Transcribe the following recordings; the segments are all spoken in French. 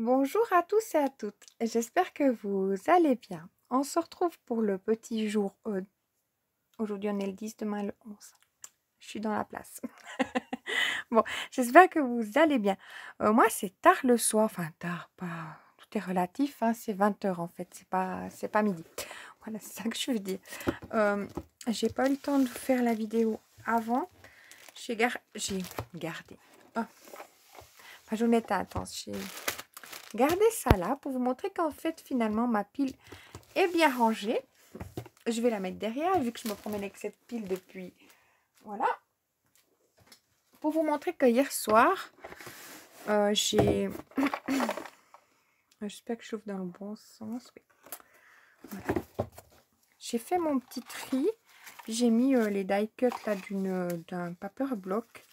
Bonjour à tous et à toutes, j'espère que vous allez bien. On se retrouve pour le petit jour. Aujourd'hui on est le 10, demain le 11. Je suis dans la place. Bon, j'espère que vous allez bien. Moi c'est tard le soir, enfin tard, pas... Tout est relatif, hein, c'est 20 h en fait, c'est pas midi. Voilà, c'est ça que je veux dire. J'ai pas eu le temps de faire la vidéo avant. J'ai gardé. Oh, ma journée était intense. J'ai gardé ça là pour vous montrer qu'en fait finalement ma pile est bien rangée. Je vais la mettre derrière vu que je me promène avec cette pile depuis. Voilà. Pour vous montrer que hier soir, j'ai... J'espère que je chauffe dans le bon sens. Oui. Voilà. J'ai fait mon petit tri. J'ai mis les die cuts là d'un paper block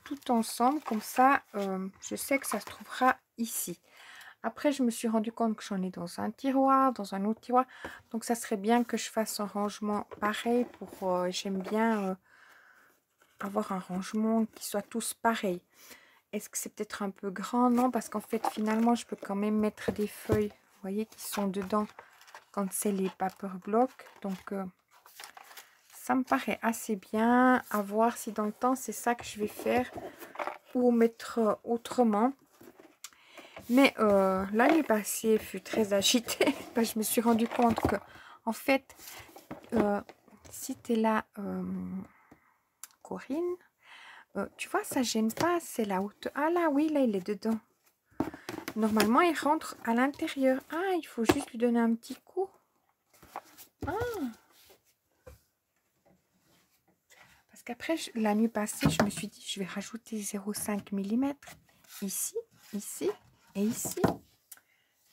tout ensemble. Comme ça, je sais que ça se trouvera ici. Après, je me suis rendu compte que j'en ai dans un tiroir, dans un autre tiroir. Donc, ça serait bien que je fasse un rangement pareil pour... j'aime bien avoir un rangement qui soit tous pareils. Est-ce que c'est peut-être un peu grand? Non, parce qu'en fait, finalement, je peux quand même mettre des feuilles, vous voyez, qui sont dedans quand c'est les paper blocks. Donc, ça me paraît assez bien. À voir si dans le temps, c'est ça que je vais faire ou mettre autrement. Mais l'année passée fut très agitée. Je me suis rendu compte que, en fait, si tu es là, Corinne, tu vois, ça gêne pas. C'est la hauteur. Ah là, oui, là, il est dedans. Normalement, il rentre à l'intérieur. Ah, il faut juste lui donner un petit coup. Ah. Parce qu'après, la nuit passée, je me suis dit, je vais rajouter 0,5 mm. Ici, ici et ici.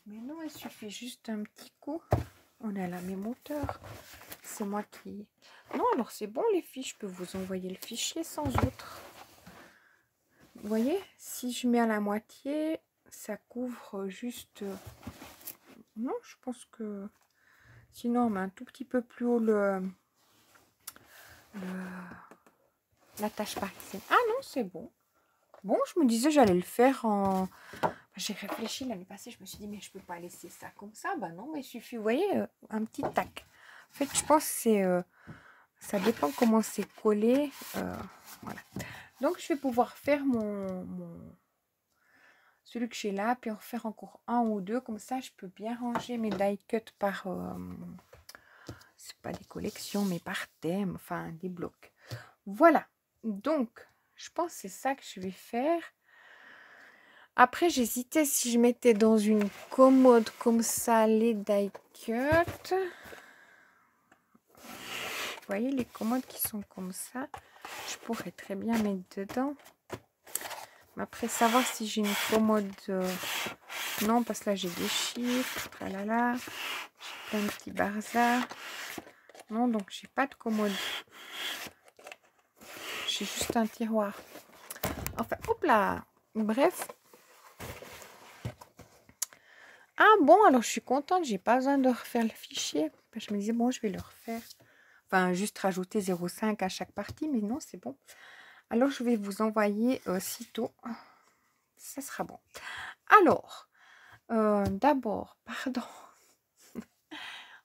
Mais non, il suffit juste un petit coup. On est à la même hauteur. C'est moi qui... Non, alors c'est bon les filles, je peux vous envoyer le fichier sans autre. Vous voyez, si je mets à la moitié, ça couvre juste... Non, je pense que... Sinon, on met un tout petit peu plus haut la tâche parisienne. Ah non, c'est bon. Bon, je me disais j'allais le faire en... J'ai réfléchi l'année passée, je me suis dit, mais je peux pas laisser ça comme ça. Bah non, mais il suffit, vous voyez, un petit tac. En fait, je pense que c'est... ça dépend comment c'est collé. Voilà. Donc, je vais pouvoir faire celui que j'ai là, puis en refaire encore un ou deux. Comme ça, je peux bien ranger mes die cuts par... c'est pas des collections, mais par thème, enfin, des blocs. Voilà. Donc, je pense que c'est ça que je vais faire. Après, j'hésitais si je mettais dans une commode comme ça les die cuts. Vous voyez les commodes qui sont comme ça. Je pourrais très bien mettre dedans. Mais après, savoir si j'ai une commode... non, parce que là, j'ai des chiffres. Tralala. J'ai plein de petits bazars. Non, donc, j'ai pas de commode. J'ai juste un tiroir. Enfin, hop là. Bref. Ah bon, alors je suis contente. J'ai pas besoin de refaire le fichier. Je me disais, bon, je vais le refaire. Enfin, juste rajouter 0,5 à chaque partie. Mais non, c'est bon. Alors, je vais vous envoyer sitôt. Ça sera bon. Alors, d'abord, pardon.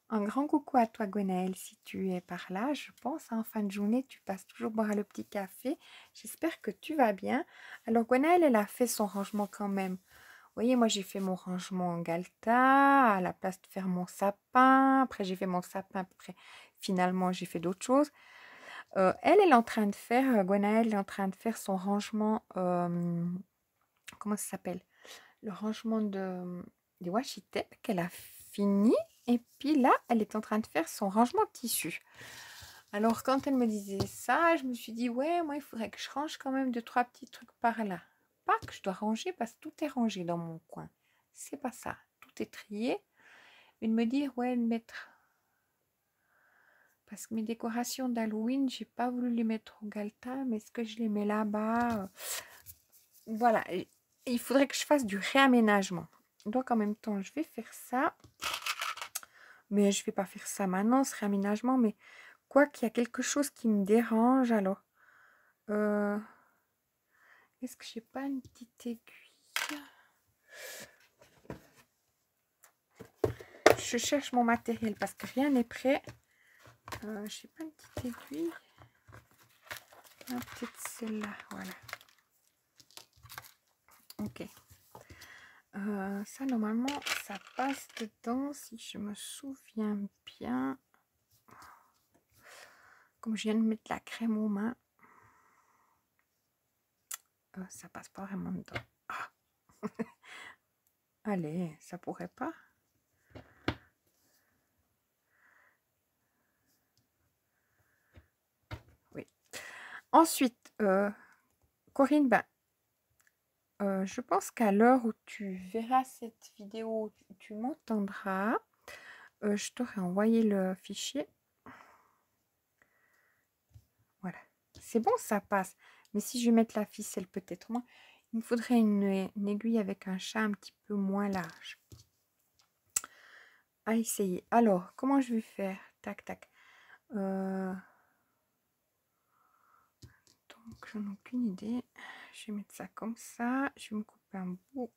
Un grand coucou à toi, Gwenaëlle, si tu es par là. Je pense, en fin de journée, tu passes toujours boire le petit café. J'espère que tu vas bien. Alors, Gwenaëlle, elle a fait son rangement quand même. Vous voyez, moi, j'ai fait mon rangement en Galta, à la place de faire mon sapin. Après, j'ai fait mon sapin. Après, finalement, j'ai fait d'autres choses. Elle est en train de faire, Gwenaëlle est en train de faire son rangement, comment ça s'appelle? Le rangement des washi tape qu'elle a fini. Et puis là, elle est en train de faire son rangement de tissu. Alors, quand elle me disait ça, je me suis dit, ouais, moi, il faudrait que je range quand même 2-3 petits trucs par là. Pas que je dois ranger parce que tout est rangé dans mon coin. C'est pas ça. Tout est trié. Mais de me dire, ouais, de mettre... Parce que mes décorations d'Halloween, j'ai pas voulu les mettre au Galta, mais est-ce que je les mets là-bas? Voilà. Et il faudrait que je fasse du réaménagement. Donc, en même temps, je vais faire ça. Mais je vais pas faire ça maintenant, ce réaménagement. Mais quoi qu'il y a quelque chose qui me dérange, alors... est-ce que j'ai pas une petite aiguille? je cherche mon matériel parce que rien n'est prêt. Je sais pas, une petite aiguille. Ah, peut-être celle-là, voilà. Ok. Ça, normalement, ça passe dedans, si je me souviens bien. Comme je viens de mettre la crème aux mains, ça passe pas vraiment dedans. Ah. Allez, ça pourrait pas. Oui. Ensuite, Corinne, ben, je pense qu'à l'heure où tu verras cette vidéo, tu m'entendras. Je t'aurai envoyé le fichier. Voilà. C'est bon, ça passe. Mais si je vais mettre la ficelle peut-être moins, il me faudrait une aiguille avec un chat un petit peu moins large. À essayer. Alors, comment je vais faire? Tac, tac. Donc, j'en ai aucune idée. Je vais mettre ça comme ça. Je vais me couper un bout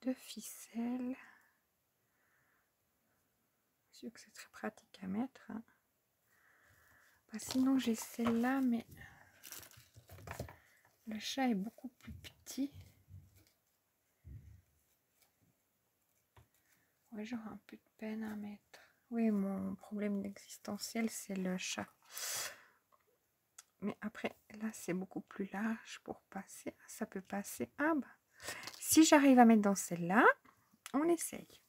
de ficelle. C'est sûr que c'est très pratique à mettre. Hein. Bah, sinon, j'ai celle-là, mais le chat est beaucoup plus petit. Ouais, j'aurai un peu de peine à mettre. Oui, mon problème existentiel, c'est le chat. Mais après, là, c'est beaucoup plus large pour passer. Ça peut passer. Ah bah, si j'arrive à mettre dans celle-là, on essaye.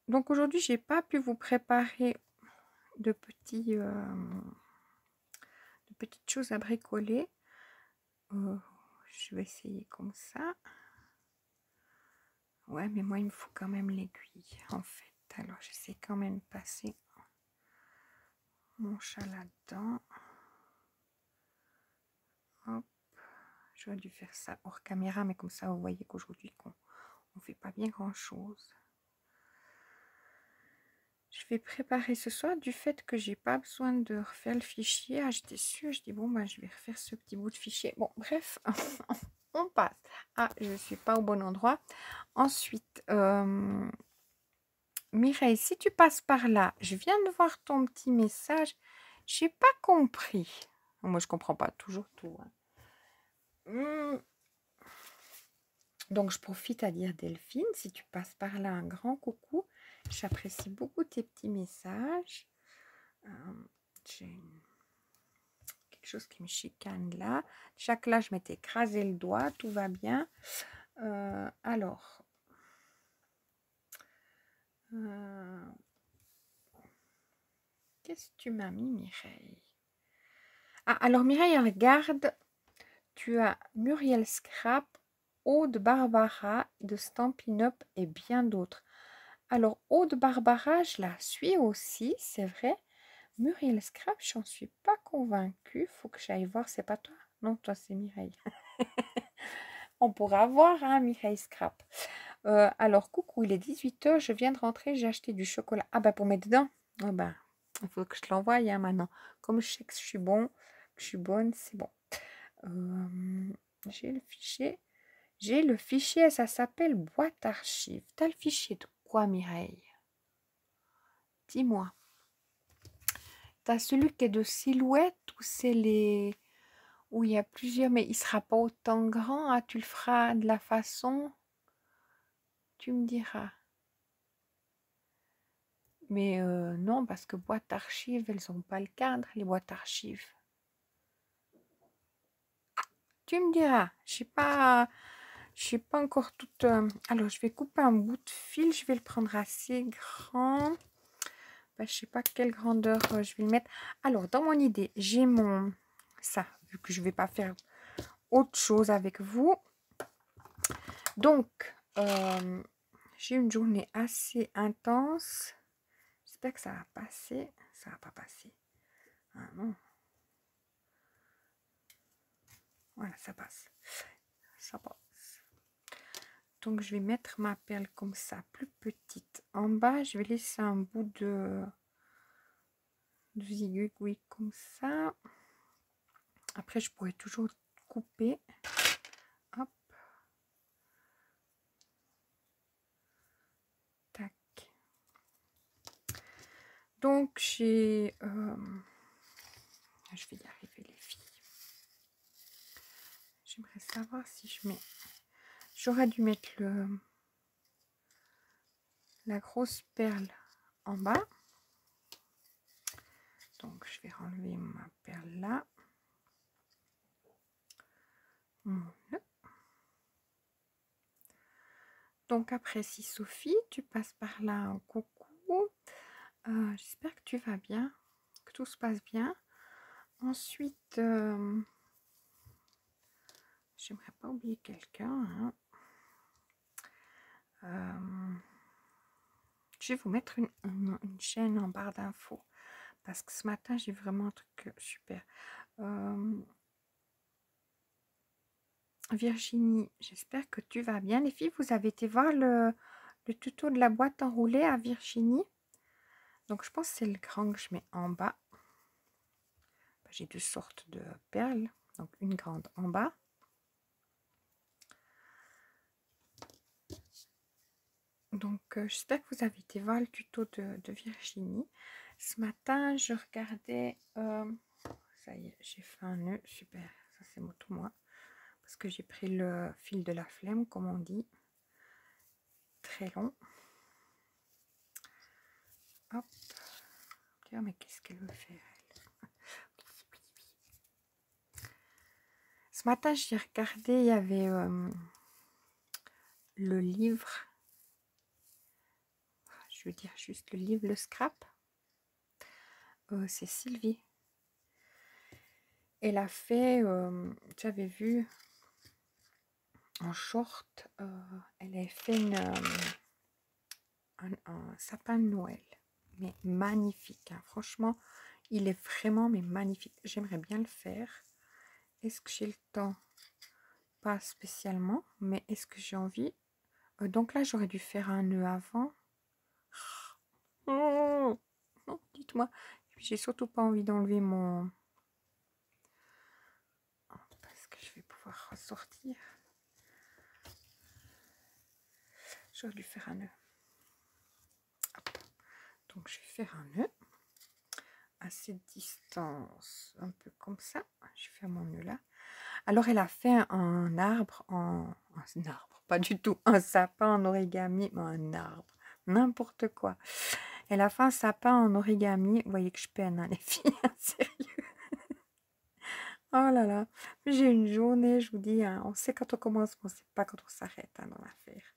Donc aujourd'hui, j'ai pas pu vous préparer de petites choses à bricoler. Je vais essayer comme ça. Ouais, mais moi, il me faut quand même l'aiguille, en fait. Alors, j'essaie quand même de passer mon chat là-dedans. Hop. J'aurais dû faire ça hors caméra, mais comme ça, vous voyez qu'aujourd'hui, on ne fait pas bien grand-chose. Je vais préparer ce soir du fait que j'ai pas besoin de refaire le fichier. Ah, j'étais sûre, je dis bon, bah, je vais refaire ce petit bout de fichier. Bon, bref, on passe. Ah, je ne suis pas au bon endroit. Ensuite, Mireille, si tu passes par là, je viens de voir ton petit message. J'ai pas compris. Moi, je comprends pas toujours tout. Hein. Donc, je profite à dire Delphine, si tu passes par là, un grand coucou. J'apprécie beaucoup tes petits messages. J'ai quelque chose qui me chicane là. Chaque là, je m'étais écrasé le doigt. Tout va bien. Alors. Qu'est-ce que tu m'as mis, Mireille? Ah, alors Mireille, regarde. Tu as Muriel Scrap, Aude Barbara de Stampin' Up et bien d'autres. Alors, Aude Barbara, je la suis aussi, c'est vrai. Muriel Scrap, j'en suis pas convaincue. Faut que j'aille voir. C'est pas toi? Non, toi, c'est Mireille. On pourra voir, hein, Mireille Scrap. Alors, coucou, il est 18h. Je viens de rentrer. J'ai acheté du chocolat. Ah, bah, pour mettre dedans. Ah, bah, il faut que je te l'envoie hein, maintenant. Comme je sais que je suis bon, que je suis bonne, c'est bon. J'ai le fichier. J'ai le fichier, ça s'appelle boîte archive. T'as le fichier de quoi, Mireille? Dis-moi. T'as celui qui est de silhouette ou c'est les... où il y a plusieurs, mais il sera pas autant grand. Ah, tu le feras de la façon... Tu me diras. Mais non, parce que boîte archive, elles n'ont pas le cadre, les boîtes archives. Tu me diras. Je sais pas encore toute... Alors, je vais couper un bout de fil. Je vais le prendre assez grand. Ben, je sais pas quelle grandeur je vais le mettre. Alors, dans mon idée, j'ai mon... Ça, vu que je vais pas faire autre chose avec vous. Donc, j'ai une journée assez intense. J'espère que ça va passer. Ça va pas passer. Ah non. Voilà, ça passe. Ça passe. Donc, je vais mettre ma perle comme ça, plus petite. En bas, je vais laisser un bout de zigouille comme ça. Après, je pourrais toujours couper. Hop. Donc, j'ai... je vais y arriver, les filles. J'aimerais savoir si je mets... J'aurais dû mettre la grosse perle en bas. Donc, je vais enlever ma perle là. Mon nœud. Donc, après, si Sophie, tu passes par là en coucou. J'espère que tu vas bien, que tout se passe bien. Ensuite, j'aimerais pas oublier quelqu'un. Hein. Je vais vous mettre une chaîne en barre d'infos parce que ce matin, j'ai vraiment un truc super. Virginie, j'espère que tu vas bien. Les filles, vous avez été voir le tuto de la boîte enroulée à Virginie. Donc, je pense que c'est le grand que je mets en bas. J'ai deux sortes de perles. Donc, une grande en bas. Donc, j'espère que vous avez été voir le tuto de Virginie. Ce matin, je regardais... ça y est, j'ai fait un nœud. Super, ça c'est tout moi. Parce que j'ai pris le fil de la flemme, comme on dit. Très long. Hop. Tiens, mais qu'est-ce qu'elle veut faire, elle? Ce matin, j'ai regardé, il y avait le livre. Je veux dire juste le livre, le scrap. C'est Sylvie. Elle a fait, j'avais vu en short, elle a fait un sapin de Noël. Mais magnifique, hein. Franchement, il est vraiment mais magnifique. J'aimerais bien le faire. Est-ce que j'ai le temps? Pas spécialement, mais est-ce que j'ai envie? Donc là, j'aurais dû faire un nœud avant. Oh, non, dites-moi. J'ai surtout pas envie d'enlever mon... Parce que je vais pouvoir ressortir. J'aurais dû faire un nœud. Hop. Donc, je vais faire un nœud. À cette distance, un peu comme ça. Je fais mon nœud là. Alors, elle a fait un arbre un arbre, pas du tout. Un sapin en origami, mais un arbre. N'importe quoi. Elle a fait un sapin en origami. Vous voyez que je peine, hein, les filles. Sérieux. Oh là là. J'ai une journée, je vous dis. Hein, on sait quand on commence, mais on ne sait pas quand on s'arrête hein, dans l'affaire.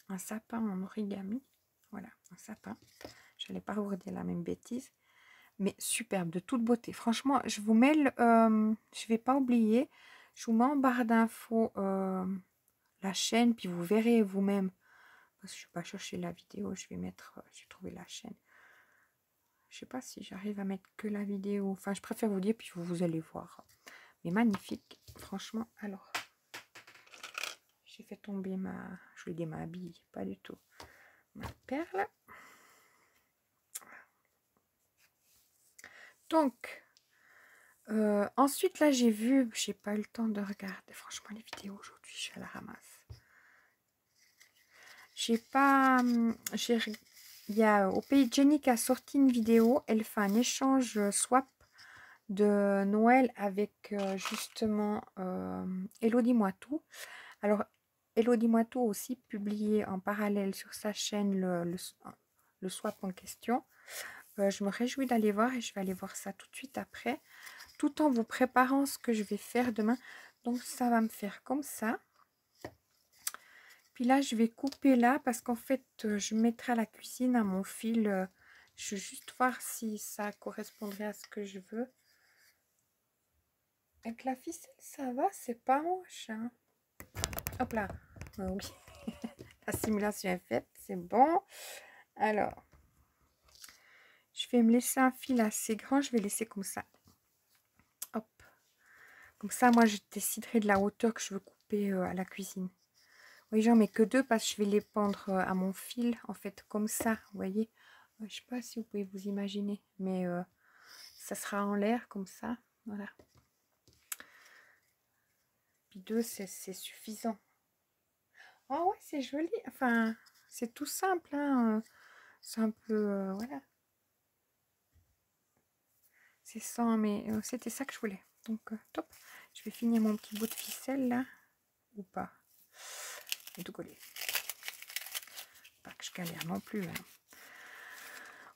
Un sapin en origami. Voilà, un sapin. Je n'allais pas vous dire la même bêtise. Mais superbe, de toute beauté. Franchement, je vous mets je vais pas oublier. Je vous mets en barre d'infos la chaîne, puis vous verrez vous-même. Parce que je ne vais pas chercher la vidéo, je vais mettre, j'ai trouvé la chaîne. Je sais pas si j'arrive à mettre que la vidéo. Enfin, je préfère vous dire, puis vous allez voir. Mais magnifique, franchement. Alors, j'ai fait tomber je vais dire ma bille, pas du tout. Ma perle. Donc, ensuite, là, j'ai vu, j'ai pas eu le temps de regarder. Franchement, les vidéos aujourd'hui, je suis à la ramasse. J'ai pas... Il y a au pays Jenny qui a sorti une vidéo. Elle fait un échange swap de Noël avec justement Elodie Moitou. Alors, Elodie Moitou aussi publié en parallèle sur sa chaîne le swap en question. Je me réjouis d'aller voir et je vais aller voir ça tout de suite après. Tout en vous préparant ce que je vais faire demain. Donc, ça va me faire comme ça. Puis là, je vais couper là parce qu'en fait, je mettrai à la cuisine à mon fil. Je veux juste voir si ça correspondrait à ce que je veux. Avec la ficelle, ça va, c'est pas moche. Hein. Hop là. Oui. La simulation est faite, c'est bon. Alors, je vais me laisser un fil assez grand. Je vais laisser comme ça. Hop. Comme ça, moi, je déciderai de la hauteur que je veux couper à la cuisine. Oui, j'en mets que deux parce que je vais les pendre à mon fil, en fait, comme ça, vous voyez. Je ne sais pas si vous pouvez vous imaginer, mais ça sera en l'air comme ça, voilà. Puis deux, c'est suffisant. Ah ouais, c'est joli. Enfin, c'est tout simple, hein. C'est un peu, voilà. C'est sans, mais c'était ça que je voulais. Donc, top. Je vais finir mon petit bout de ficelle, là. Ou pas. Et tout coller. Pas que je galère non plus, hein.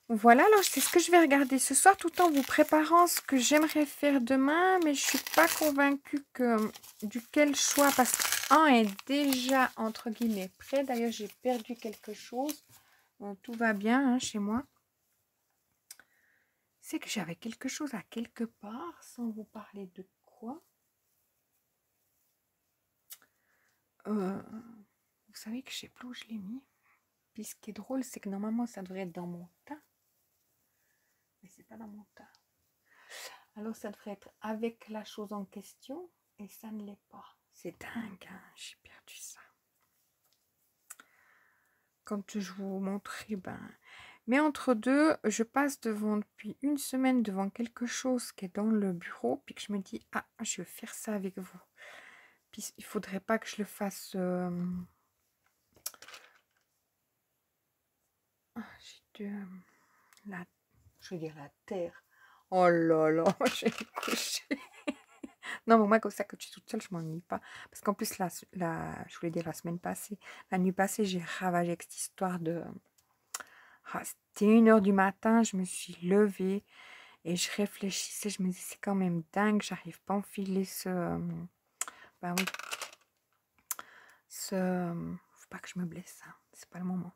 Voilà, alors c'est ce que je vais regarder ce soir, tout en vous préparant ce que j'aimerais faire demain, mais je suis pas convaincue que duquel choix, parce qu'un est déjà entre guillemets prêt. D'ailleurs, j'ai perdu quelque chose. Tout va bien, hein, chez moi. C'est que j'avais quelque chose à quelque part, sans vous parler de quoi. Vous savez que je sais plus où je l'ai mis. Puis ce qui est drôle, c'est que normalement, ça devrait être dans mon tas. Mais c'est pas dans mon tas. Alors, ça devrait être avec la chose en question. Et ça ne l'est pas. C'est dingue, hein, j'ai perdu ça. Quand je vous montrerai, ben... Mais entre deux, je passe devant depuis une semaine devant quelque chose qui est dans le bureau, puis que je me dis, ah, je vais faire ça avec vous. Puis il faudrait pas que je le fasse... j'ai de... Je veux dire la terre. Oh là là, j'ai couché. Non, mais moi, comme ça, que je suis toute seule, je m'ennuie pas. Parce qu'en plus, je voulais dire la semaine passée, la nuit passée, j'ai ravagé avec cette histoire de... Ah, c'était 1h du matin, je me suis levée et je réfléchissais, je me disais, c'est quand même dingue, j'arrive pas à enfiler ce... bah oui, faut pas que je me blesse, hein. C'est pas le moment.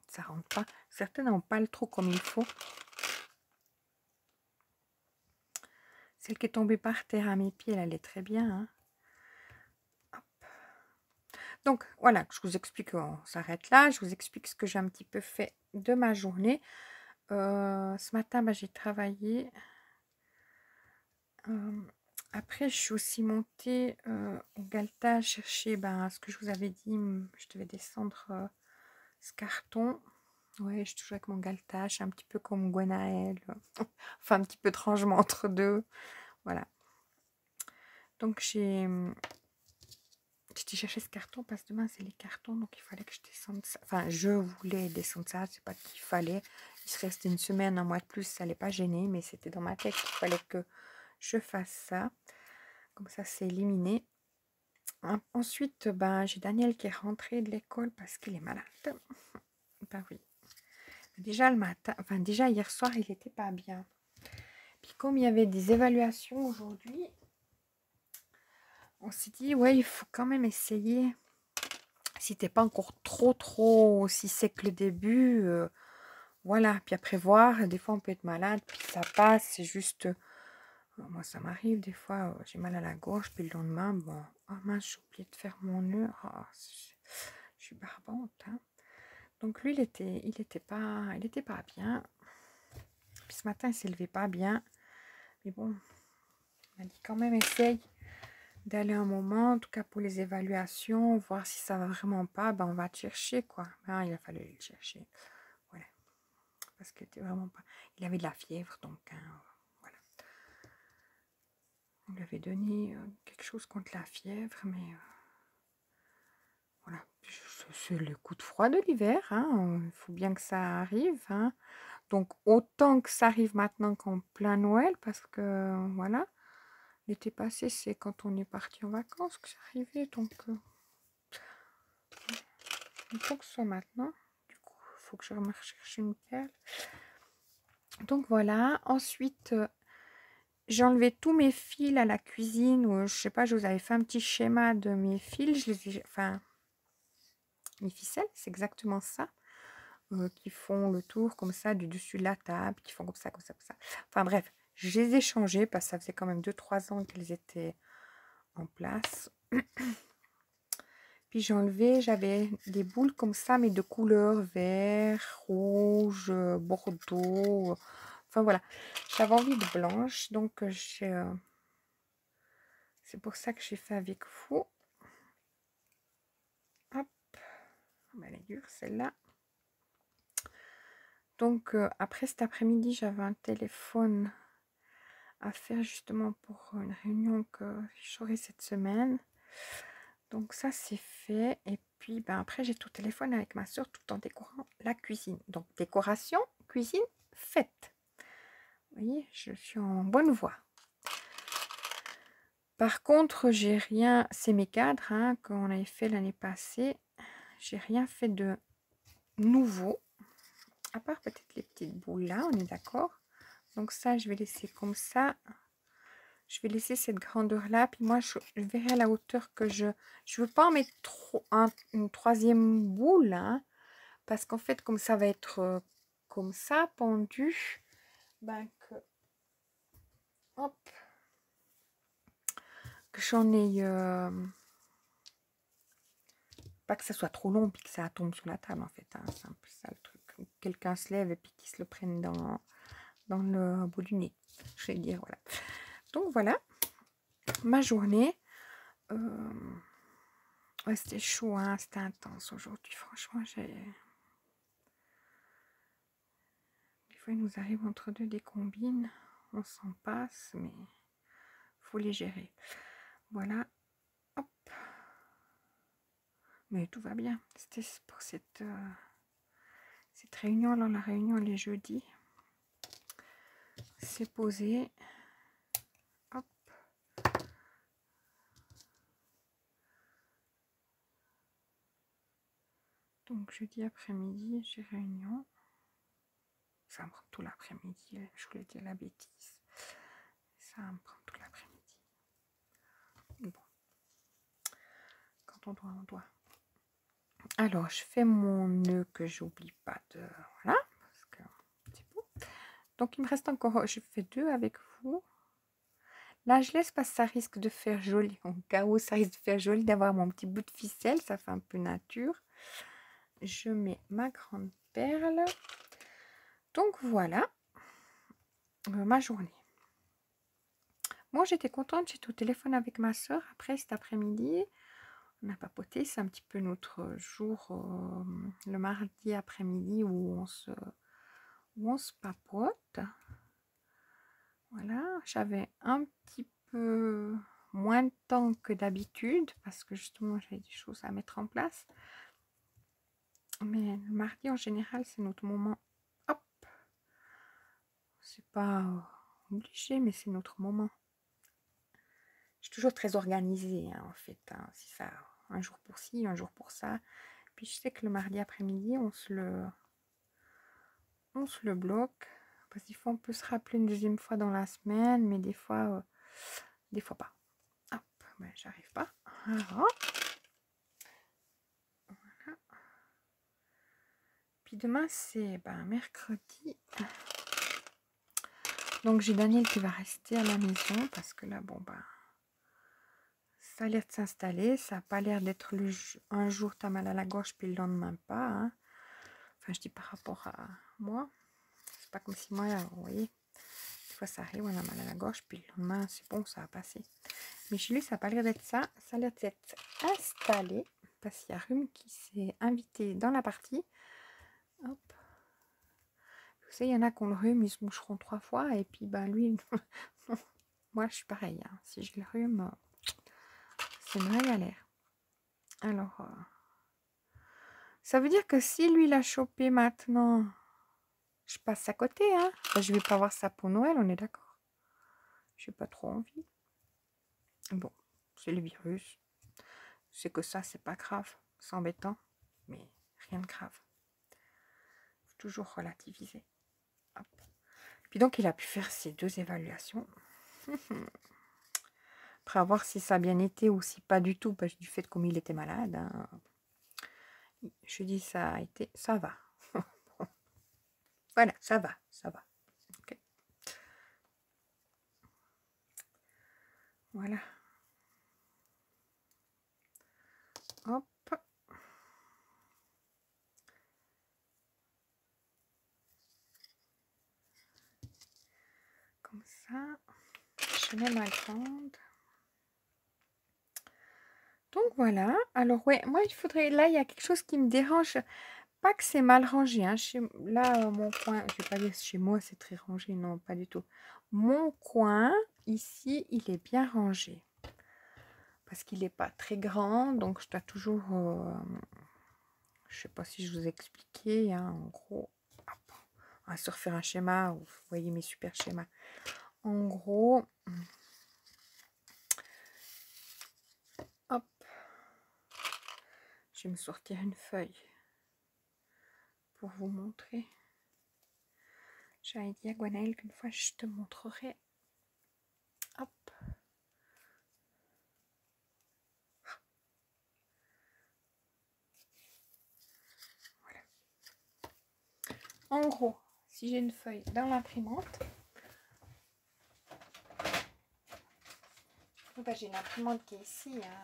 Ça rentre pas. Certaines n'ont pas le trou comme il faut. Celle qui est tombée par terre à mes pieds, elle allait très bien, hein. Donc, voilà, je vous explique, on s'arrête là. Je vous explique ce que j'ai un petit peu fait de ma journée. Ce matin, j'ai travaillé. Après, je suis aussi montée au Galta chercher ce que je vous avais dit. Je devais descendre ce carton. Ouais, je suis toujours avec mon Galta. Je suis un petit peu comme Gwenaël. Enfin, un petit peu de rangement entre deux. Voilà. Donc, j'étais chercher ce carton parce que demain c'est les cartons, donc il fallait que je descende ça. Enfin, je voulais descendre ça, c'est pas qu'il fallait. Il se restait une semaine, un mois de plus, ça allait pas gêner, mais c'était dans ma tête qu'il fallait que je fasse ça. Comme ça, c'est éliminé. Ensuite, j'ai Daniel qui est rentré de l'école parce qu'il est malade. Ben oui. Déjà le matin, enfin déjà hier soir, il était pas bien. Puis comme il y avait des évaluations aujourd'hui, on s'est dit, ouais, il faut quand même essayer. Si t'es pas encore trop aussi sec le début, voilà. Puis après voir, des fois on peut être malade, puis ça passe, c'est juste... moi ça m'arrive des fois, j'ai mal à la gorge, puis le lendemain, bon, oh mince, j'ai oublié de faire mon nœud, je suis barbante, hein. Donc lui, il était pas bien. Puis ce matin, il s'est levé pas bien. Mais bon, on a dit quand même, essaye d'aller un moment, en tout cas pour les évaluations, voir si ça va vraiment pas, on va te chercher, quoi. Il a fallu le chercher. Voilà. Parce qu'il était vraiment pas... Il avait de la fièvre, donc, voilà. On lui avait donné quelque chose contre la fièvre, mais... voilà. C'est le coup de froid de l'hiver, hein. Il faut bien que ça arrive, hein. Donc, autant que ça arrive maintenant qu'en plein Noël, parce que, voilà, l'été passé, c'est quand on est parti en vacances que c'est arrivé. Donc, il faut que ce soit maintenant. Du coup, il faut que je recherche une perle. Donc, voilà. Ensuite, j'ai enlevé tous mes fils à la cuisine. Ou, je sais pas, je vous avais fait un petit schéma de mes fils. Je les ai, enfin, mes ficelles, c'est exactement ça. Qui font le tour comme ça du dessus de la table, qui font comme ça, comme ça, comme ça. Enfin bref, je les ai changées parce que ça faisait quand même 2-3 ans qu'elles étaient en place. Puis j'ai enlevé, j'avais des boules comme ça, mais de couleur vert, rouge, bordeaux. Enfin voilà, j'avais envie de blanche, donc c'est pour ça que j'ai fait avec vous. Hop, elle est dure celle-là. Donc après cet après-midi, j'avais un téléphone à faire justement pour une réunion que j'aurai cette semaine. Donc ça, c'est fait. Et puis, ben, après, j'ai tout téléphone avec ma soeur tout en décorant la cuisine. Donc, décoration, cuisine, faite. Vous voyez, je suis en bonne voie. Par contre, j'ai rien... C'est mes cadres hein, qu'on avait fait l'année passée. J'ai rien fait de nouveau. À part peut-être les petites boules là, on est d'accord. Donc ça, je vais laisser comme ça. Je vais laisser cette grandeur là. Puis moi, je verrai à la hauteur que je... Je veux pas en mettre trop une troisième boule. Hein, parce qu'en fait, comme ça va être comme ça, pendu. Ben que... Hop. Que j'en ai... pas que ça soit trop long puis que ça tombe sur la table en fait. Hein, c'est un peu ça le truc. Quelqu'un se lève et puis qu'il se le prenne dans le bout du nez. Je vais dire, voilà. Donc voilà. Ma journée. Ouais, c'était chaud, hein, c'était intense aujourd'hui. Franchement, des fois, il nous arrive entre deux des combines. On s'en passe, mais faut les gérer. Voilà. Hop. Mais tout va bien. C'était pour cette réunion. Alors, la réunion, les jeudis. C'est posé. Hop. Donc, jeudi après-midi, j'ai réunion. Ça me prend tout l'après-midi. Je voulais dire la bêtise. Ça me prend tout l'après-midi. Bon. Quand on doit, on doit. Alors, je fais mon nœud que j'oublie pas de... Voilà. Parce que c'est beau. Donc, il me reste encore... Je fais 2 avec vous. Là, je laisse parce que ça risque de faire joli. Au cas où ça risque de faire joli d'avoir mon petit bout de ficelle. Ça fait un peu nature. Je mets ma grande perle. Donc, voilà. Ma journée. Moi, j'étais contente. J'étais au téléphone avec ma soeur. Après, cet après-midi, on a papoté. C'est un petit peu notre jour, le mardi après-midi, où on se papote. Voilà. J'avais un petit peu moins de temps que d'habitude parce que justement, j'avais des choses à mettre en place. Mais le mardi, en général, c'est notre moment. Hop. C'est pas obligé, mais c'est notre moment. Je suis toujours très organisée, hein, en fait. Hein, si ça, un jour pour ci, un jour pour ça. Puis je sais que le mardi après-midi, on se le bloque. Parce qu'il faut, on peut se rappeler une deuxième fois dans la semaine, mais des fois pas. Hop, ben, j'arrive pas. Alors, voilà. Puis demain, c'est mercredi. Donc j'ai Daniel qui va rester à la maison parce que là, bon, ça a l'air de s'installer. Ça n'a pas l'air d'être un jour t'as mal à la gorge puis le lendemain pas. Hein. Enfin, je dis par rapport à moi. C'est pas comme si moi, vous voyez, des fois ça arrive, on a mal à la gorge puis le lendemain, c'est bon, ça va passer. Mais chez lui, ça n'a pas l'air d'être ça. Ça a l'air d'être installé parce qu'il y a Rhume qui s'est invité dans la partie. Hop. Vous savez, il y en a qui ont le rhume, ils se moucheront 3 fois et puis lui, moi je suis pareil. Hein. Si j'ai le rhume, c'est une vraie galère. Alors, ça veut dire que si lui l'a chopé maintenant, je passe à côté. Hein. Je vais pas voir ça pour Noël, on est d'accord. J'ai pas trop envie. Bon, c'est le virus. C'est que ça, c'est pas grave. C'est embêtant, mais rien de grave. Faut toujours relativiser. Hop. Puis donc, il a pu faire ses 2 évaluations. Après, à voir si ça a bien été ou si pas du tout, parce que du fait comme il était malade. Hein. Je dis ça a été, ça va. Voilà, ça va, ça va. Okay. Voilà. Hop. Comme ça. Je mets ma grande. Donc voilà. Alors ouais, moi il faudrait, là il y a quelque chose qui me dérange. Pas que c'est mal rangé. Hein. Là, mon coin, je vais pas dire chez moi c'est très rangé. Non, pas du tout. Mon coin, ici, il est bien rangé. parce qu'il n'est pas très grand, donc je dois toujours, je sais pas si je vous ai expliqué, hein, en gros, hop, on va se refaire un schéma, vous voyez mes super schémas. En gros, hop, je vais me sortir une feuille pour vous montrer. J'avais dit à Gwenaëlle qu'une fois je te montrerai. Hop. Voilà. En gros, si j'ai une feuille dans l'imprimante, j'ai une imprimante qui est ici. Hein.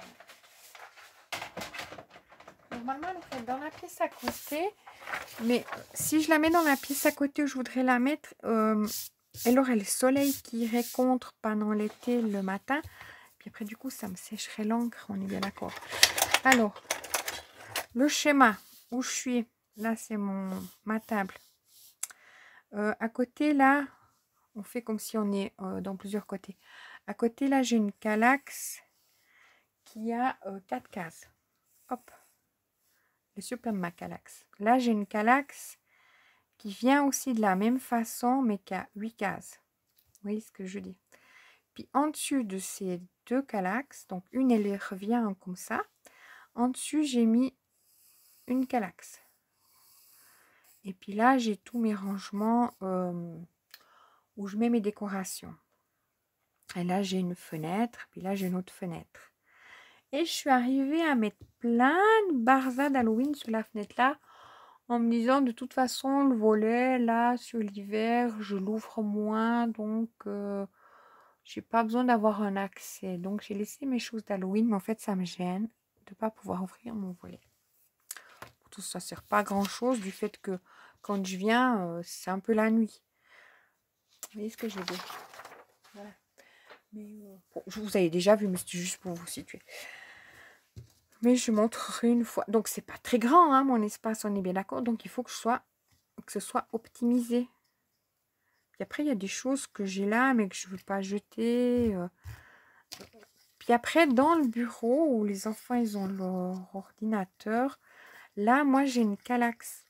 Normalement, elle est dans la pièce à côté. Mais si je la mets dans la pièce à côté où je voudrais la mettre, elle aurait le soleil qui irait contre pendant l'été le matin. Puis après, du coup, ça me sécherait l'encre. On est bien d'accord. Alors, le schéma où je suis, là, c'est ma table. À côté, là, on fait comme si on est dans plusieurs côtés. À côté, là, j'ai une Kallax qui a 4 cases. Hop. Le super ma Kallax. Là, j'ai une Kallax qui vient aussi de la même façon, mais qui a 8 cases. Vous voyez ce que je dis? Puis en dessus de ces deux Kallax, donc une, elle revient comme ça. En dessus, j'ai mis une Kallax. Et puis là, j'ai tous mes rangements où je mets mes décorations. Et là, j'ai une fenêtre, puis là, j'ai une autre fenêtre. Et je suis arrivée à mettre plein de barzas d'Halloween sur la fenêtre là, en me disant de toute façon, le volet là, sur l'hiver, je l'ouvre moins, donc j'ai pas besoin d'avoir un accès. Donc, j'ai laissé mes choses d'Halloween, mais en fait, ça me gêne de ne pas pouvoir ouvrir mon volet. Tout ça ne sert pas à grand chose du fait que quand je viens, c'est un peu la nuit. Vous voyez ce que je veux dire? Voilà. Mais bon, je vous avais déjà vu, mais c'était juste pour vous situer. Mais je montrerai une fois. Donc, c'est pas très grand, hein, mon espace, on est bien d'accord. Donc, il faut que ce soit optimisé. Puis après, il y a des choses que j'ai là, mais que je ne veux pas jeter. Puis après, dans le bureau où les enfants, ils ont leur ordinateur, là, moi, j'ai une Kallax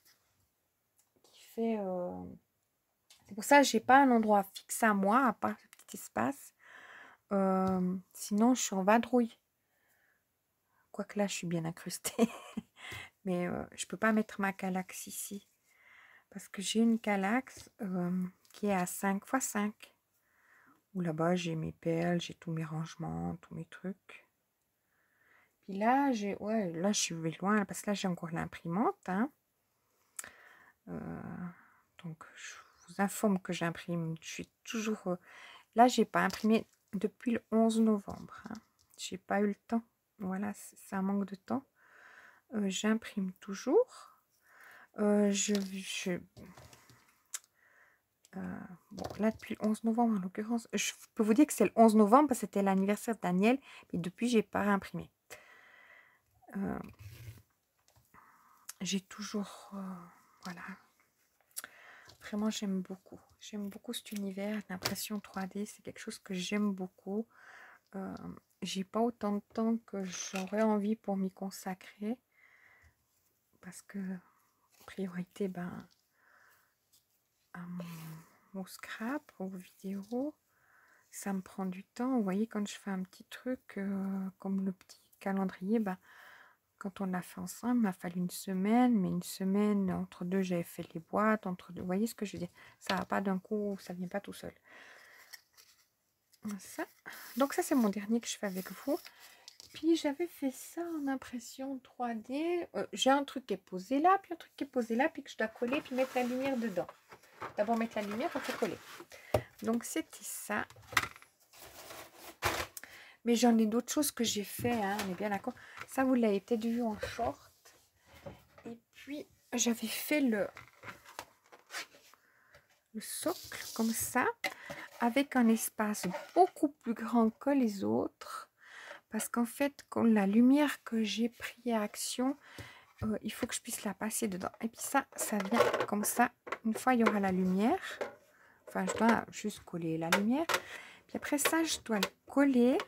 qui fait... C'est pour ça que je n'ai pas un endroit fixe à moi, à part ce petit espace. Sinon, je suis en vadrouille. Quoique là, je suis bien incrustée. Mais je ne peux pas mettre ma Kallax ici. Parce que j'ai une Kallax qui est à 5 x 5. Où là-bas, j'ai mes perles, j'ai tous mes rangements, tous mes trucs. Puis là, là, je suis loin, parce que là, j'ai encore l'imprimante. Hein. Donc, je vous informe que j'imprime. Je suis toujours... là, j'ai pas imprimé depuis le 11 novembre. Hein. J'ai pas eu le temps. Voilà, c'est un manque de temps. J'imprime toujours. Bon, là, depuis le 11 novembre, en l'occurrence, je peux vous dire que c'est le 11 novembre parce que c'était l'anniversaire de Daniel. Mais depuis, j'ai pas réimprimé. J'ai toujours... voilà. Vraiment, j'aime beaucoup. J'aime beaucoup cet univers. L'impression 3D, c'est quelque chose que j'aime beaucoup. J'ai pas autant de temps que j'aurais envie pour m'y consacrer. Parce que, priorité, à mon scrap, aux vidéos, ça me prend du temps. Vous voyez, quand je fais un petit truc, comme le petit calendrier, quand on l'a fait ensemble, il m'a fallu une semaine, mais une semaine, entre deux, j'avais fait les boîtes, entre deux, vous voyez ce que je veux dire? Ça va pas d'un coup, ça vient pas tout seul. Ça. Donc ça, c'est mon dernier que je fais avec vous. Puis j'avais fait ça en impression 3D. J'ai un truc qui est posé là, puis un truc qui est posé là, puis que je dois coller, puis mettre la lumière dedans. D'abord mettre la lumière, après coller. Donc c'était ça. Mais j'en ai d'autres choses que j'ai fait, hein, on est bien d'accord. Ça, vous l'avez peut-être vu en short. Et puis, j'avais fait le socle comme ça, avec un espace beaucoup plus grand que les autres. Parce qu'en fait, quand la lumière que j'ai pris à action, il faut que je puisse la passer dedans. Et puis ça vient comme ça. Une fois, il y aura la lumière. Enfin, je dois juste coller la lumière. Puis après ça, je dois le coller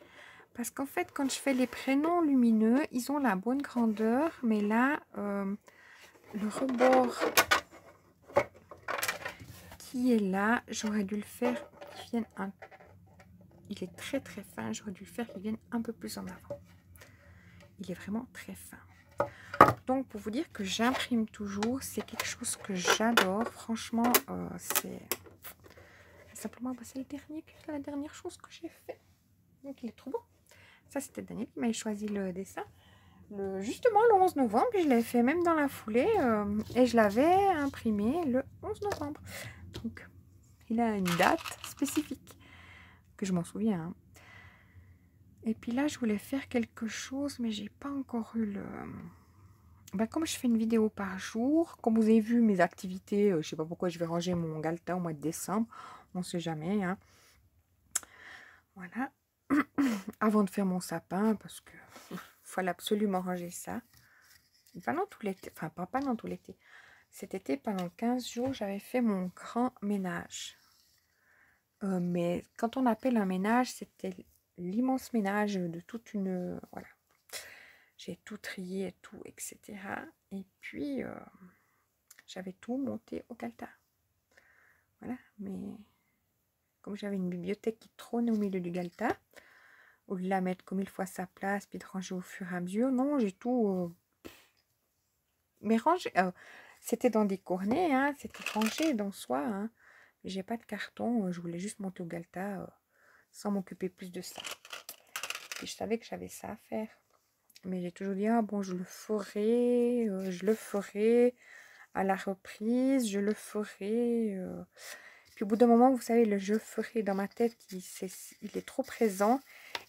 Parce qu'en fait, quand je fais les prénoms lumineux, ils ont la bonne grandeur. Mais là, le rebord qui est là, j'aurais dû le faire qu'il vienne un... Il est très très fin, j'aurais dû le faire qu'il vienne un peu plus en avant. Il est vraiment très fin. Donc pour vous dire que j'imprime toujours, c'est quelque chose que j'adore. Franchement, c'est simplement c'est la dernière chose que j'ai fait. Donc il est trop beau. Ça c'était Daniel qui m'avait choisi le dessin. Justement le 11 novembre, je l'ai fait même dans la foulée et je l'avais imprimé le 11 novembre. Donc il a une date spécifique que je m'en souviens. Hein. Et puis là, je voulais faire quelque chose, mais j'ai pas encore eu le... comme je fais une vidéo par jour, comme vous avez vu mes activités, je sais pas pourquoi je vais ranger mon galetas au mois de décembre, on sait jamais. Hein. Voilà. Avant de faire mon sapin, parce que fallait absolument ranger ça. Pendant tout l'été, enfin pas pendant tout l'été. Cet été, pendant 15 jours, j'avais fait mon grand ménage. Mais quand on appelle un ménage, c'était l'immense ménage de toute une... voilà. J'ai tout trié et tout, etc. Et puis, j'avais tout monté au Galetas. Voilà, mais comme j'avais une bibliothèque qui trônait au milieu du Galetas, au lieu de la mettre comme il faut à sa place, puis de ranger au fur et à mesure, non, j'ai tout... mais rangé, c'était dans des cornets, hein, c'était rangé dans soi, hein. J'ai pas de carton, je voulais juste monter au Galetas sans m'occuper plus de ça. Et je savais que j'avais ça à faire. Mais j'ai toujours dit, ah bon, je le ferai à la reprise, je le ferai. Puis au bout d'un moment, vous savez, le je ferai dans ma tête, il est trop présent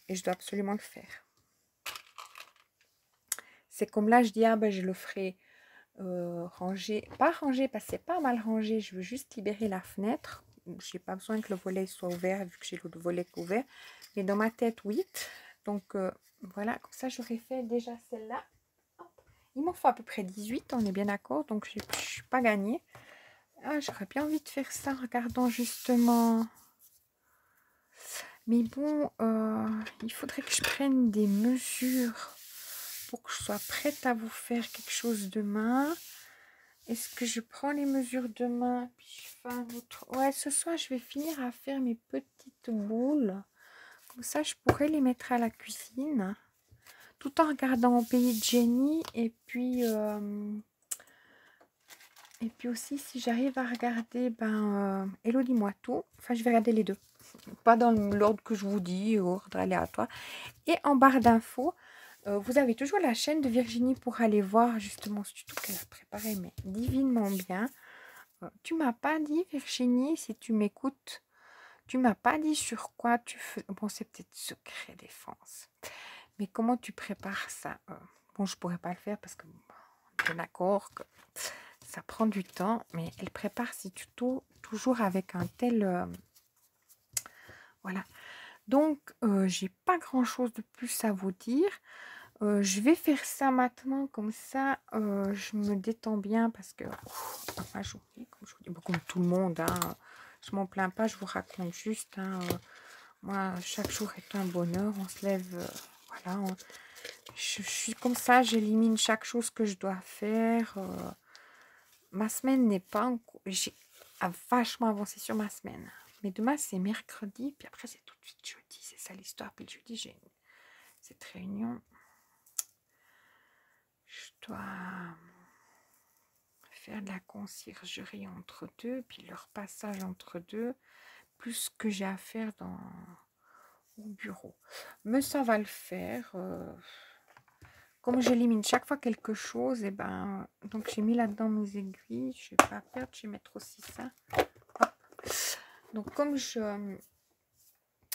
et je dois absolument le faire. C'est comme là, je dis, ah ben je le ferai ranger. Pas ranger parce que c'est pas mal rangé, je veux juste libérer la fenêtre. Je n'ai pas besoin que le volet soit ouvert vu que j'ai l'autre volet ouvert. Mais dans ma tête, oui. Donc voilà, comme ça j'aurais fait déjà celle-là. Il m'en faut à peu près 18, on est bien d'accord. Donc je ne suis pas gagnée. Ah, j'aurais bien envie de faire ça en regardant justement. Mais bon, il faudrait que je prenne des mesures pour que je sois prête à vous faire quelque chose demain. Est-ce que je prends les mesures demain puis je fais un autre... Ouais, ce soir, je vais finir à faire mes petites boules. Comme ça, je pourrais les mettre à la cuisine. Tout en regardant au pays de Jenny. Et puis aussi, si j'arrive à regarder Hello, dis-moi tout. Enfin, je vais regarder les deux. Pas dans l'ordre que je vous dis, ordre aléatoire. Et en barre d'infos, vous avez toujours la chaîne de Virginie pour aller voir justement ce tuto qu'elle a préparé, mais divinement bien. Tu m'as pas dit, Virginie, si tu m'écoutes, tu m'as pas dit sur quoi tu fais. Bon, c'est peut-être secret défense. Mais comment tu prépares ça? Bon, je pourrais pas le faire parce que on est d'accord que ça prend du temps, mais elle prépare ses tutos toujours avec un tel... voilà. Donc, j'ai pas grand-chose de plus à vous dire. Je vais faire ça maintenant, comme ça, je me détends bien parce que ma journée, comme je vous dis, comme tout le monde, hein, je m'en plains pas, je vous raconte juste. Hein, moi, chaque jour est un bonheur, on se lève, voilà. Je suis comme ça, j'élimine chaque chose que je dois faire. Ma semaine n'est pas encore... J'ai vachement avancé sur ma semaine. Mais demain, c'est mercredi, puis après, c'est tout de suite jeudi. C'est ça l'histoire. Puis le jeudi, j'ai cette réunion. Je dois faire de la conciergerie entre deux, puis leur passage entre deux, plus ce que j'ai à faire au bureau. Mais ça va le faire. Comme j'élimine chaque fois quelque chose, et donc j'ai mis là-dedans mes aiguilles. Je ne vais pas perdre, je vais mettre aussi ça. Hop. Donc comme je...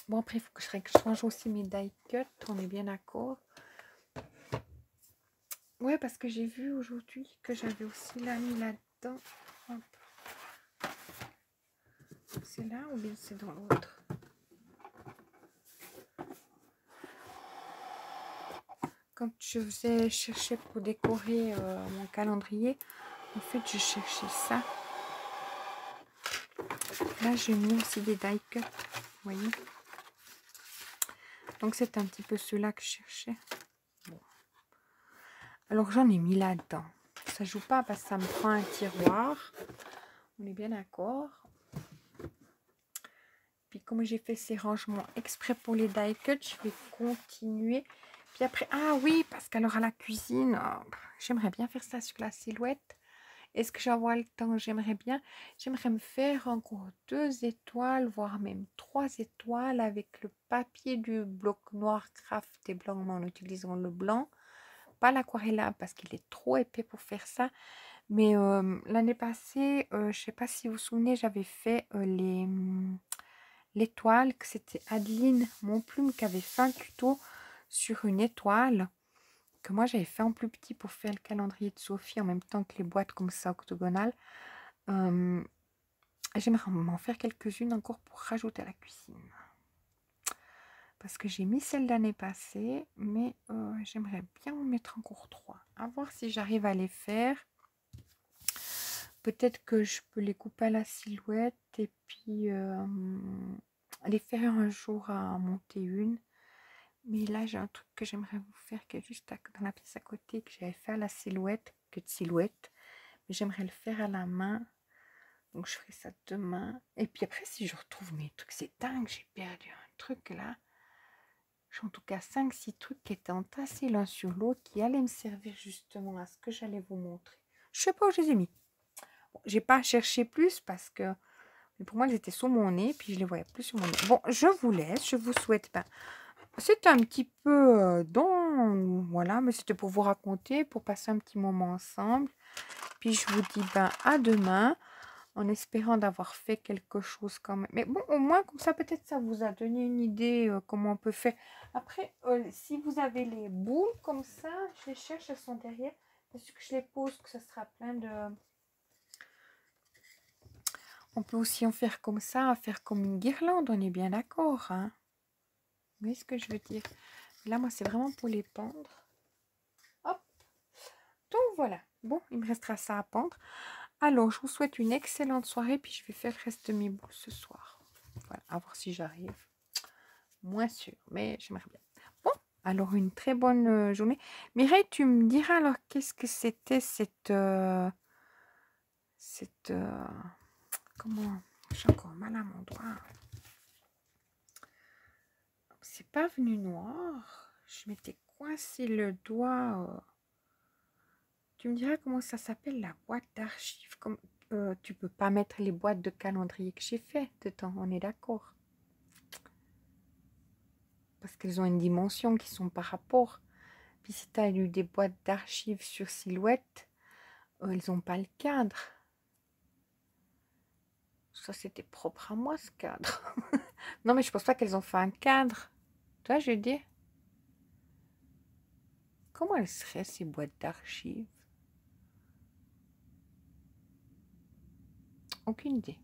Bon, après, il faut que je change aussi mes die cuts, on est bien d'accord. Ouais, parce que j'ai vu aujourd'hui que j'avais aussi mis là-dedans. C'est là ou bien c'est dans l'autre? Quand je faisais chercher pour décorer mon calendrier, en fait, je cherchais ça. Là, j'ai mis aussi des die cuts, vous voyez. Donc c'est un petit peu ceux-là que je cherchais. Bon. Alors j'en ai mis là-dedans. Ça joue pas parce que ça me prend un tiroir. On est bien d'accord. Puis comme j'ai fait ces rangements exprès pour les die cuts, je vais continuer. Puis après, ah oui, parce qu'alors à la cuisine, j'aimerais bien faire ça sur la silhouette. Est-ce que j'aurai le temps? J'aimerais bien. J'aimerais me faire encore 2 étoiles, voire même 3 étoiles avec le papier du bloc noir craft et blanc, mais en utilisant le blanc. Pas l'aquarellable parce qu'il est trop épais pour faire ça. Mais l'année passée, je ne sais pas si vous vous souvenez, j'avais fait l'étoile, que c'était Adeline Montplume qui avait fait un tuto sur une étoile que moi j'avais fait en plus petit pour faire le calendrier de Sophie en même temps que les boîtes comme ça octogonales. J'aimerais m'en faire quelques-unes encore pour rajouter à la cuisine. Parce que j'ai mis celle d'année passée, mais j'aimerais bien en mettre encore 3. À voir si j'arrive à les faire. Peut-être que je peux les couper à la silhouette et puis les faire un jour à monter une. Mais là, j'ai un truc que j'aimerais vous faire qui est juste dans la pièce à côté, que j'avais fait à la silhouette, que de silhouette. Mais j'aimerais le faire à la main. Donc, je ferai ça demain. Et puis après, si je retrouve mes trucs, c'est dingue, j'ai perdu un truc là. J'ai en tout cas 5-6 trucs qui étaient entassés l'un sur l'autre, qui allaient me servir justement à ce que j'allais vous montrer. Je sais pas où je les ai mis. Bon, j'ai pas cherché plus parce que pour moi, ils étaient sous mon nez, puis je les voyais plus sur mon nez. Bon, je vous laisse, je vous souhaite... c'est un petit peu voilà, mais c'était pour vous raconter, pour passer un petit moment ensemble. Puis je vous dis à demain, en espérant d'avoir fait quelque chose quand même. Mais bon, au moins, comme ça, peut-être ça vous a donné une idée comment on peut faire. Après, si vous avez les boules comme ça, je les cherche, elles sont derrière. Parce que je les pose, que ça sera plein de... On peut aussi en faire comme ça, faire comme une guirlande, on est bien d'accord, hein? Vous voyez ce que je veux dire? Là, moi, c'est vraiment pour les pendre. Hop. Donc, voilà. Bon, il me restera ça à pendre. Alors, je vous souhaite une excellente soirée. Puis, je vais faire le reste de mes boules ce soir. Voilà, à voir si j'arrive. Moins sûr, mais j'aimerais bien. Bon, alors, une très bonne journée. Mireille, tu me diras alors qu'est-ce que c'était cette... comment... J'ai encore mal à mon doigt. C'est pas venu noir. Je m'étais coincé le doigt. Tu me diras comment ça s'appelle, la boîte d'archives. Comme tu peux pas mettre les boîtes de calendrier que j'ai fait dedans, on est d'accord. Parce qu'elles ont une dimension qui sont par rapport. Puis si tu as eu des boîtes d'archives sur silhouette, elles n'ont pas le cadre. Ça, c'était propre à moi, ce cadre. Non, mais je pense pas qu'elles ont fait un cadre. Tu vois, je veux dire. Comment elles seraient, ces boîtes d'archives? Aucune idée.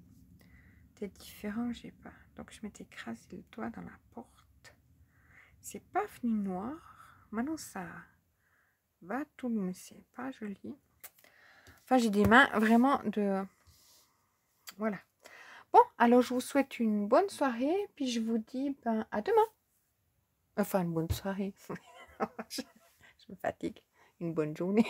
C'est différent, j'ai pas. Donc, je m'étais écrasé le doigt dans la porte. C'est pas venu noir. Maintenant, ça va tout, mais c'est pas joli. Enfin, j'ai des mains vraiment de... Voilà. Bon, alors je vous souhaite une bonne soirée. Puis je vous dis à demain. Enfin, une bonne soirée. Je me fatigue. Une bonne journée.